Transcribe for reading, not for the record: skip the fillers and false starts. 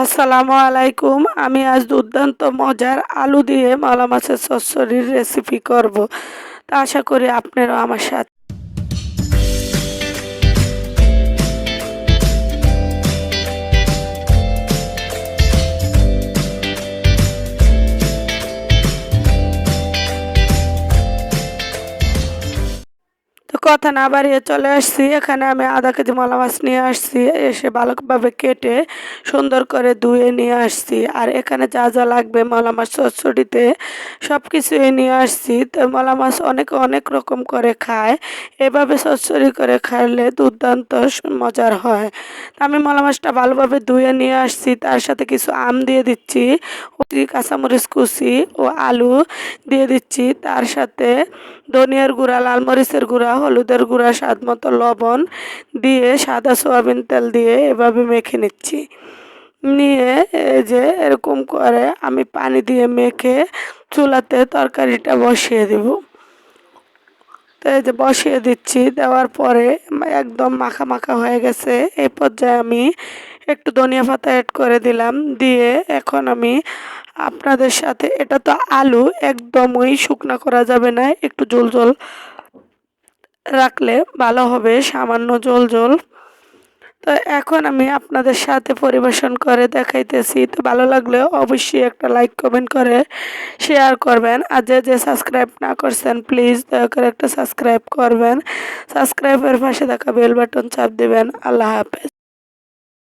আসসালামু আলাইকুম। আমি আজ দুর্দান্ত মজার আলু দিয়ে মলা মাছের চচ্চড়ির রেসিপি করব। তা আশা করি আপনারাও আমার সাথে। তো কথা না বাড়িয়ে চলে আসছি। এখানে আমি আধা কেজি মলা মাছ নিয়ে আসছি। এসে ভালোভাবে কেটে সুন্দর করে ধুয়ে নিয়ে আসছি। আর এখানে যা যা লাগবে মলা মাছ চচ্চড়িতে সব কিছুই নিয়ে আসছি। তো মলা মাছ অনেকে অনেক রকম করে খায়, এভাবে চচ্চড়ি করে খাইলে দুর্দান্ত মজার হয়। তো আমি মলা মাছটা ভালোভাবে ধুয়ে নিয়ে আসছি, তার সাথে কিছু আম দিয়ে দিচ্ছি, কাঁচামরিচ কুচি ও আলু দিয়ে দিচ্ছি, তার সাথে ধনিয়ার গুঁড়া, লাল মরিচের গুঁড়া, হলুদের গুঁড়া, স্বাদ মতো লবণ দিয়ে সাদা সয়াবিন তেল দিয়ে এভাবে মেখে নিচ্ছি। নিয়ে এই যে এরকম করে আমি পানি দিয়ে মেখে চুলাতে তরকারিটা বসিয়ে দেব। তো এই যে বসিয়ে দিচ্ছি, দেওয়ার পরে একদম মাখা মাখা হয়ে গেছে। এই পর্যায়ে আমি একটু ধনিয়া পাতা অ্যাড করে দিলাম। দিয়ে এখন আমি আপনাদের সাথে, এটা তো আলু, একদমই শুকনা করা যাবে না, একটু ঝোল ঝোল রাখলে ভালো হবে, সামান্য ঝোল ঝোল। তো এখন আমি আপনাদের সাথে পরিবেশন করে দেখাইতেছি। তো ভালো লাগলে অবশ্যই একটা লাইক কমেন্ট করে শেয়ার করবেন। আর যে যে সাবস্ক্রাইব না করছেন প্লিজ দয়া করে একটা সাবস্ক্রাইব করবেন। সাবস্ক্রাইবের পাশে থাকা বেল বাটন চাপ দেবেন। আল্লাহ হাফেজ।